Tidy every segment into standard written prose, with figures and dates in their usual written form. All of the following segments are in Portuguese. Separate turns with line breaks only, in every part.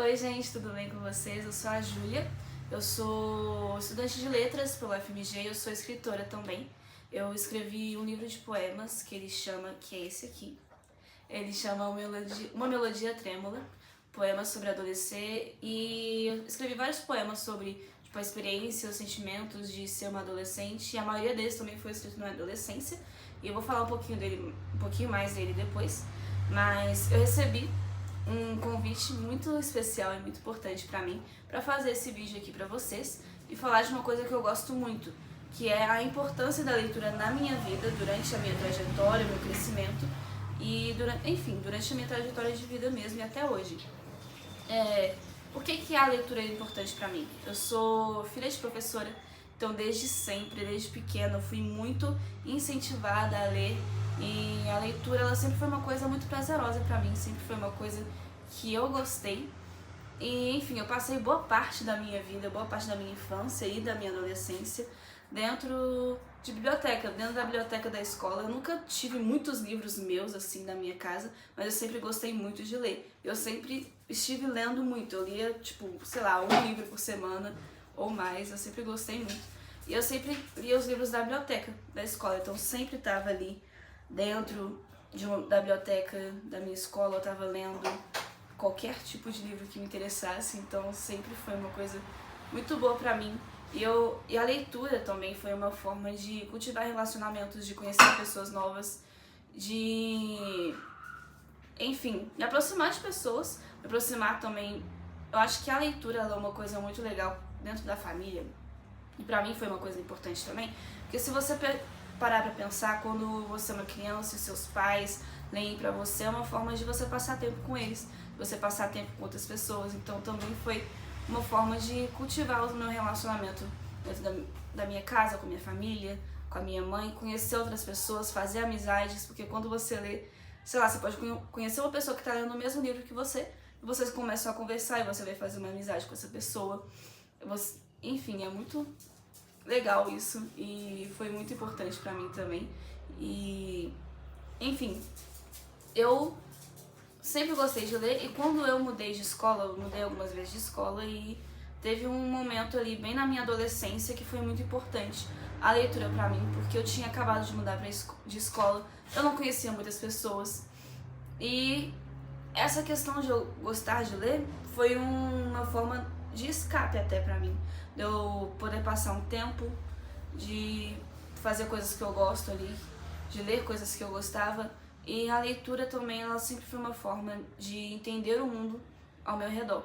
Oi gente, tudo bem com vocês? Eu sou a Júlia, eu sou estudante de letras pelo FMG e eu sou escritora também. Eu escrevi um livro de poemas que é esse aqui. Ele chama Uma Melodia Trêmula, poemas sobre adolescer, e eu escrevi vários poemas sobre a experiência, os sentimentos de ser uma adolescente, e a maioria deles também foi escrito na adolescência, e eu vou falar um pouquinho mais dele depois, mas eu recebi um convite muito especial e muito importante pra mim pra fazer esse vídeo aqui pra vocês e falar de uma coisa que eu gosto muito, que é a importância da leitura na minha vida, durante a minha trajetória, meu crescimento e durante a minha trajetória de vida mesmo e até hoje. Por que a leitura é importante pra mim? Eu sou filha de professora, então desde sempre, desde pequena, eu fui muito incentivada a ler, e a leitura ela sempre foi uma coisa muito prazerosa pra mim, sempre foi uma coisa que eu gostei. E enfim, eu passei boa parte da minha vida, boa parte da minha infância e da minha adolescência dentro de biblioteca, dentro da biblioteca da escola. Eu nunca tive muitos livros meus assim na minha casa, mas eu sempre gostei muito de ler. Eu sempre estive lendo muito, eu lia tipo, sei lá, um livro por semana ou mais, eu sempre gostei muito. E eu sempre lia os livros da biblioteca da escola, então sempre estava ali dentro da biblioteca da minha escola, eu estava lendo qualquer tipo de livro que me interessasse, então sempre foi uma coisa muito boa pra mim. E a leitura também foi uma forma de cultivar relacionamentos, de conhecer pessoas novas, de, enfim, me aproximar de pessoas, me aproximar também. Eu acho que a leitura ela é uma coisa muito legal dentro da família, e pra mim foi uma coisa importante também, porque se você parar pra pensar, quando você é uma criança e seus pais leem pra você, é uma forma de você passar tempo com eles, você passar tempo com outras pessoas. Então também foi uma forma de cultivar o meu relacionamento dentro da minha casa, com a minha família, com a minha mãe, conhecer outras pessoas, fazer amizades, porque quando você lê, sei lá, você pode conhecer uma pessoa que está lendo o mesmo livro que você, e vocês começam a conversar e você vai fazer uma amizade com essa pessoa. Enfim, é muito legal isso e foi muito importante pra mim também. E, enfim, eu sempre gostei de ler, e quando eu mudei de escola, eu mudei algumas vezes de escola, e teve um momento ali bem na minha adolescência que foi muito importante a leitura pra mim, porque eu tinha acabado de mudar de escola, eu não conhecia muitas pessoas, e essa questão de eu gostar de ler foi uma forma de escape até pra mim, de eu poder passar um tempo, de fazer coisas que eu gosto ali, de ler coisas que eu gostava. E a leitura também, ela sempre foi uma forma de entender o mundo ao meu redor.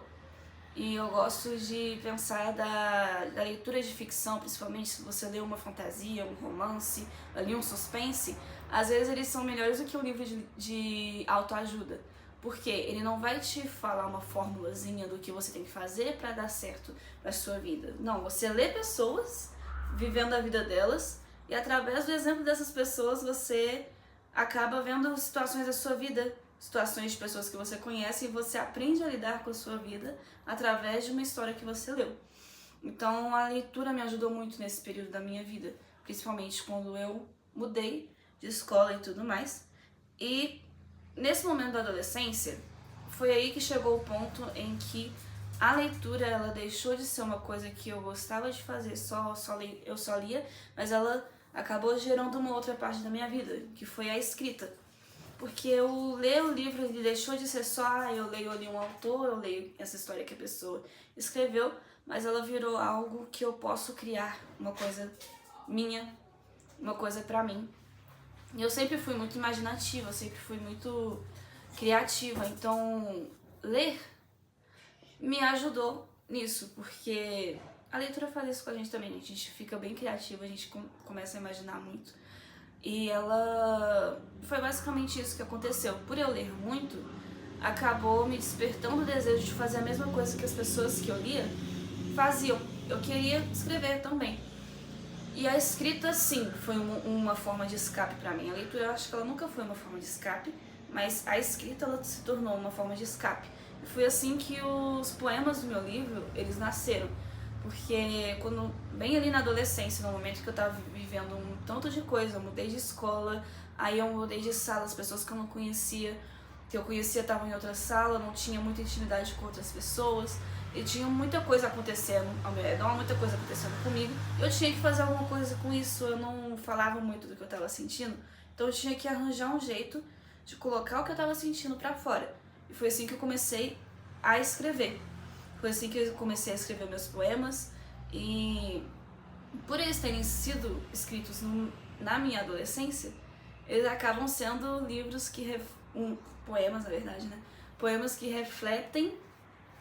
E eu gosto de pensar da leitura de ficção, principalmente se você lê uma fantasia, um romance, ali um suspense, às vezes eles são melhores do que um livro de autoajuda. Porque ele não vai te falar uma formulazinha do que você tem que fazer para dar certo na sua vida. Não, você lê pessoas vivendo a vida delas, e através do exemplo dessas pessoas você acaba vendo situações da sua vida, situações de pessoas que você conhece, e você aprende a lidar com a sua vida através de uma história que você leu. Então a leitura me ajudou muito nesse período da minha vida, principalmente quando eu mudei de escola e tudo mais. E nesse momento da adolescência, foi aí que chegou o ponto em que a leitura ela deixou de ser uma coisa que eu gostava de fazer, eu só lia, mas ela acabou gerando uma outra parte da minha vida, que foi a escrita. Porque eu ler o livro, ele deixou de ser só, eu leio ali um autor, eu leio essa história que a pessoa escreveu, mas ela virou algo que eu posso criar, uma coisa minha, uma coisa pra mim. E eu sempre fui muito imaginativa, eu sempre fui muito criativa, então ler me ajudou nisso, porque a leitura faz isso com a gente também, a gente fica bem criativa, a gente começa a imaginar muito. E ela foi basicamente isso que aconteceu. Por eu ler muito, acabou me despertando o desejo de fazer a mesma coisa que as pessoas que eu lia faziam. Eu queria escrever também. E a escrita, sim, foi uma forma de escape pra mim. A leitura, eu acho que ela nunca foi uma forma de escape, mas a escrita, ela se tornou uma forma de escape. E foi assim que os poemas do meu livro, eles nasceram. Porque quando, bem ali na adolescência, no momento que eu tava vivendo um tanto de coisa, eu mudei de escola, aí eu mudei de sala, as pessoas que eu não conhecia, que eu conhecia estavam em outra sala, não tinha muita intimidade com outras pessoas, e tinha muita coisa acontecendo ao meu redor, muita coisa acontecendo comigo. Eu tinha que fazer alguma coisa com isso, eu não falava muito do que eu estava sentindo, então eu tinha que arranjar um jeito de colocar o que eu estava sentindo pra fora. E foi assim que eu comecei a escrever. Foi assim que eu comecei a escrever meus poemas, e por eles terem sido escritos na minha adolescência, eles acabam sendo livros que poemas, na verdade, né? Poemas que refletem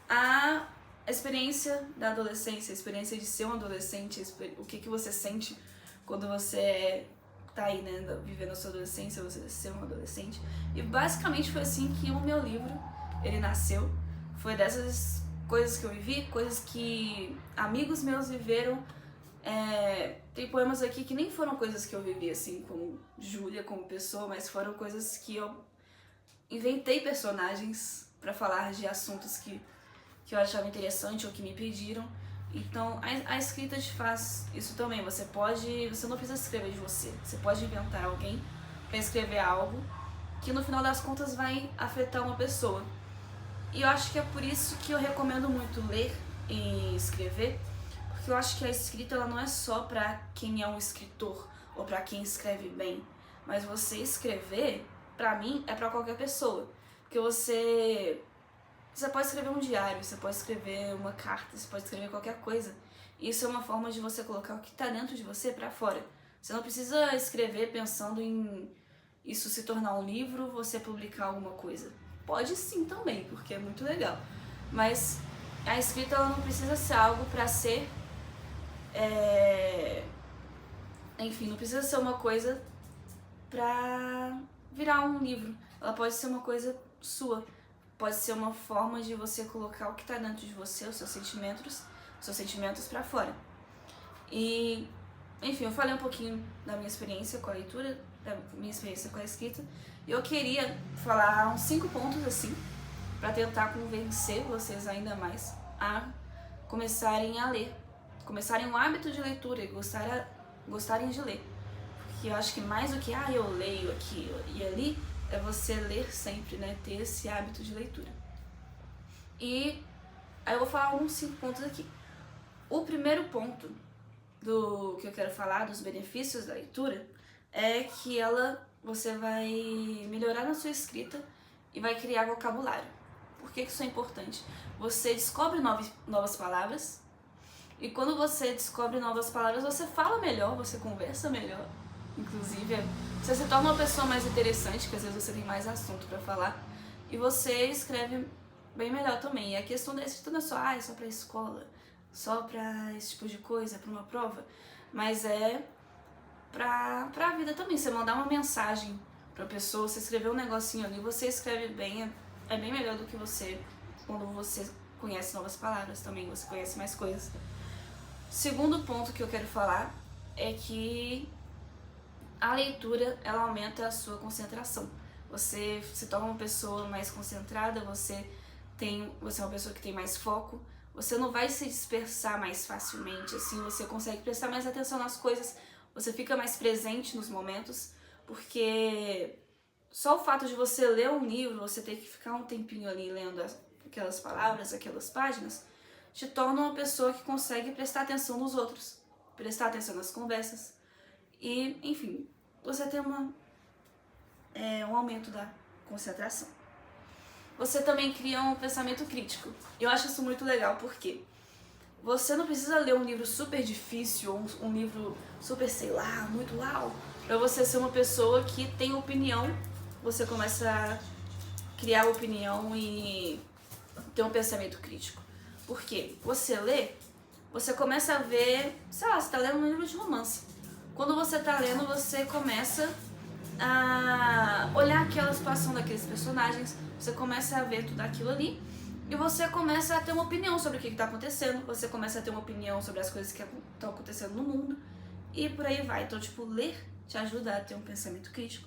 a experiência da adolescência, a experiência de ser um adolescente, o que você sente quando você tá aí, né, vivendo a sua adolescência, você ser um adolescente. E basicamente foi assim que o meu livro, ele nasceu. Foi dessas coisas que eu vivi, coisas que amigos meus viveram. Tem poemas aqui que nem foram coisas que eu vivi, assim, como Júlia, como pessoa, mas foram coisas que eu inventei personagens pra falar de assuntos que eu achava interessante ou que me pediram. Então a escrita te faz isso também. Você não precisa escrever de você. Você pode inventar alguém pra escrever algo que no final das contas vai afetar uma pessoa. E eu acho que é por isso que eu recomendo muito ler e escrever, porque eu acho que a escrita ela não é só pra quem é um escritor ou pra quem escreve bem, mas você escrever, pra mim, é pra qualquer pessoa. Porque você pode escrever um diário, você pode escrever uma carta, você pode escrever qualquer coisa. Isso é uma forma de você colocar o que está dentro de você pra fora. Você não precisa escrever pensando em isso se tornar um livro, você publicar alguma coisa. Pode sim também, porque é muito legal. Mas a escrita ela não precisa ser algo pra ser... Enfim, não precisa ser uma coisa pra virar um livro. Ela pode ser uma coisa sua. Pode ser uma forma de você colocar o que está dentro de você, os seus sentimentos pra fora. E, enfim, eu falei um pouquinho da minha experiência com a leitura, da minha experiência com a escrita, e eu queria falar uns 5 pontos, assim, pra tentar convencer vocês ainda mais a começarem a ler, começarem um hábito de leitura e gostarem de ler. Porque eu acho que mais do que, eu leio aqui e ali, é você ler sempre, né? Ter esse hábito de leitura. E aí eu vou falar uns 5 pontos aqui. O primeiro ponto do que eu quero falar, dos benefícios da leitura, é que você vai melhorar na sua escrita e vai criar vocabulário. Por que isso é importante? Você descobre novas palavras, e quando você descobre novas palavras, você fala melhor, você conversa melhor. Inclusive, você se torna uma pessoa mais interessante, porque às vezes você tem mais assunto pra falar, e você escreve bem melhor também. E a questão da escrita não é só, é só pra escola, só pra esse tipo de coisa, pra uma prova, mas é pra vida também. Você mandar uma mensagem pra pessoa, você escrever um negocinho ali, você escreve bem, é bem melhor do que você, quando você conhece novas palavras também, você conhece mais coisas. Segundo ponto que eu quero falar é que a leitura, ela aumenta a sua concentração. Você se torna uma pessoa mais concentrada, você é uma pessoa que tem mais foco, você não vai se dispersar mais facilmente, assim, você consegue prestar mais atenção nas coisas, você fica mais presente nos momentos, porque só o fato de você ler um livro, você ter que ficar um tempinho ali lendo aquelas palavras, aquelas páginas, te torna uma pessoa que consegue prestar atenção nos outros, prestar atenção nas conversas, e, enfim, você tem um aumento da concentração. Você também cria um pensamento crítico. Eu acho isso muito legal, porque você não precisa ler um livro super difícil, ou um livro super, sei lá, muito uau, pra você ser uma pessoa que tem opinião. Você começa a criar opinião e ter um pensamento crítico. Por quê? Você lê, você começa a ver, sei lá, você tá lendo um livro de romance. Quando você tá lendo, você começa a olhar aquela situação daqueles personagens, você começa a ver tudo aquilo ali, e você começa a ter uma opinião sobre o que está acontecendo, você começa a ter uma opinião sobre as coisas que estão acontecendo no mundo, e por aí vai. Então, tipo, ler te ajuda a ter um pensamento crítico.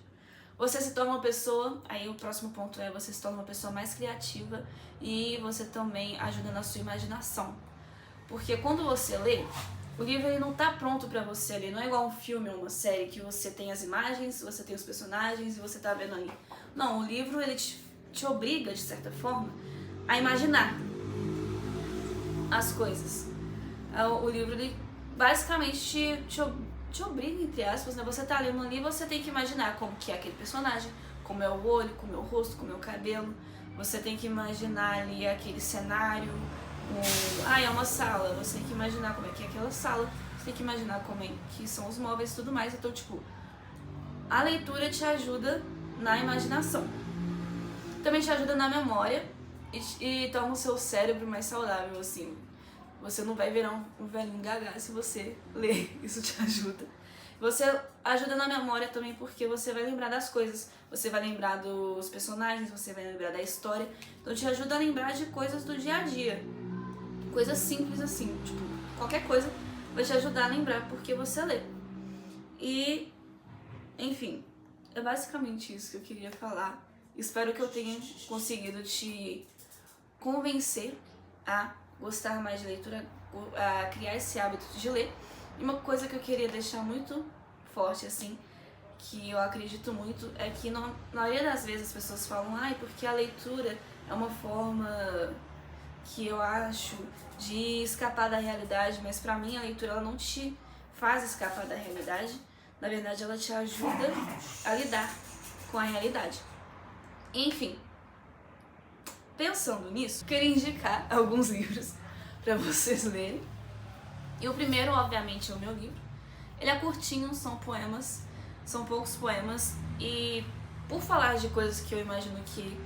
Você se torna uma pessoa, aí o próximo ponto é, você se torna uma pessoa mais criativa, e você também ajuda na sua imaginação. Porque quando você lê, o livro ele não tá pronto pra você ler, não é igual um filme ou uma série que você tem as imagens, você tem os personagens e você tá vendo ali. Não, o livro ele te te obriga, de certa forma, a imaginar as coisas. O livro, ele basicamente te obriga, entre aspas, né? Você tá lendo ali e você tem que imaginar como que é aquele personagem, como é o olho, como é o rosto, como é o cabelo. Você tem que imaginar ali aquele cenário. É uma sala. Você tem que imaginar como é que é aquela sala. Você tem que imaginar como é que são os móveis e tudo mais. Então, tipo, a leitura te ajuda na imaginação. Também te ajuda na memória e torna o seu cérebro mais saudável, assim. Você não vai virar um velhinho gaga se você ler, isso te ajuda. Você ajuda na memória também porque você vai lembrar das coisas, você vai lembrar dos personagens, você vai lembrar da história. Então te ajuda a lembrar de coisas do dia a dia. Coisas simples assim, tipo, qualquer coisa vai te ajudar a lembrar porque você lê. E, enfim, é basicamente isso que eu queria falar. Espero que eu tenha conseguido te convencer a gostar mais de leitura, a criar esse hábito de ler. E uma coisa que eu queria deixar muito forte, assim, que eu acredito muito, é que na maioria das vezes as pessoas falam porque a leitura é uma forma que eu acho de escapar da realidade, mas pra mim a leitura ela não te faz escapar da realidade, na verdade ela te ajuda a lidar com a realidade. Enfim, pensando nisso, queria indicar alguns livros para vocês lerem. E o primeiro, obviamente, é o meu livro. Ele é curtinho, são poemas, são poucos poemas. E por falar de coisas que eu imagino que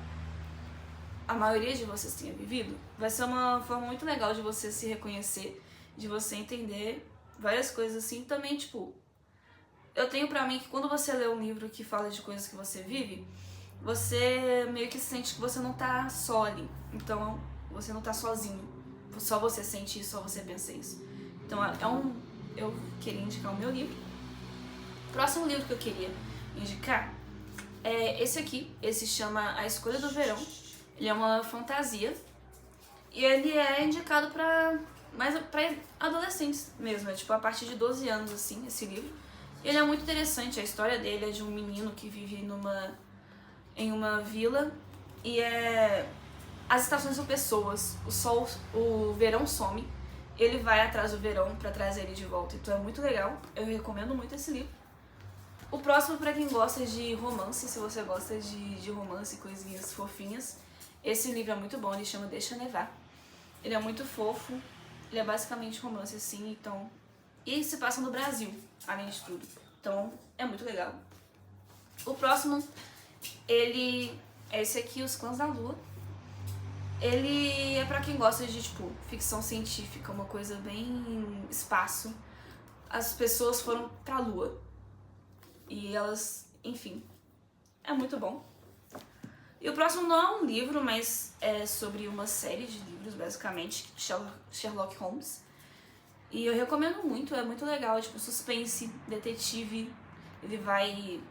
a maioria de vocês tenha vivido, vai ser uma forma muito legal de você se reconhecer, de você entender várias coisas assim. Também, tipo, eu tenho pra mim que quando você lê um livro que fala de coisas que você vive, você meio que sente que você não tá só ali. Então, você não tá sozinho. Só você sente isso, só você pensa isso. Então, eu queria indicar o meu livro. O próximo livro que eu queria indicar é esse aqui. Esse chama A Escolha do Verão. Ele é uma fantasia. E ele é indicado pra adolescentes mesmo. É tipo a partir de 12 anos, assim, esse livro. E ele é muito interessante. A história dele é de um menino que vive em uma vila e as estações são pessoas, o verão some, ele vai atrás do verão pra trazer ele de volta, então é muito legal, eu recomendo muito esse livro. O próximo, pra quem gosta de romance, se você gosta de romance, coisinhas fofinhas, esse livro é muito bom, ele chama Deixa Nevar. Ele é muito fofo, ele é basicamente romance assim, então... E se passa no Brasil, além de tudo, então é muito legal. O próximo, ele é esse aqui, Os Clãs da Lua. Ele é pra quem gosta de, tipo, ficção científica, uma coisa bem espaço. As pessoas foram pra Lua. E elas, enfim, é muito bom. E o próximo não é um livro, mas é sobre uma série de livros, basicamente, Sherlock Holmes. E eu recomendo muito, é muito legal, tipo, suspense, detetive, ele vai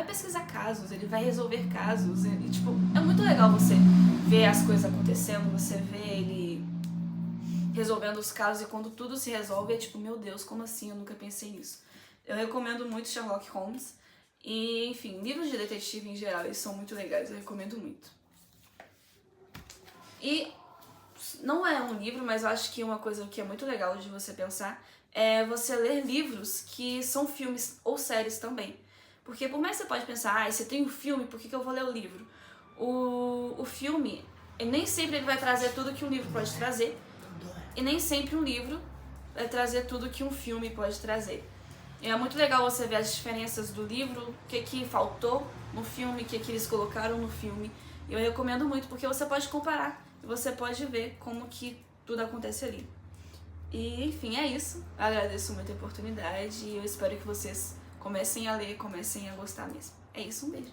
pesquisar casos, ele vai resolver casos, e, tipo, é muito legal você ver as coisas acontecendo, você vê ele resolvendo os casos, e quando tudo se resolve é tipo, meu Deus, como assim? Eu nunca pensei nisso. Eu recomendo muito Sherlock Holmes, e, enfim, livros de detetive em geral, eles são muito legais, eu recomendo muito. E não é um livro, mas eu acho que uma coisa que é muito legal de você pensar é você ler livros que são filmes ou séries também. Porque por mais que você pode pensar, você tem um filme, por que eu vou ler o livro? O filme, nem sempre ele vai trazer tudo que um livro pode trazer, e nem sempre um livro vai trazer tudo que um filme pode trazer. E é muito legal você ver as diferenças do livro, o que faltou no filme, o que eles colocaram no filme. E eu recomendo muito, porque você pode comparar, e você pode ver como que tudo acontece ali. E, enfim, é isso. Eu agradeço muito a oportunidade e eu espero que vocês comecem a ler, comecem a gostar mesmo. É isso, um beijo.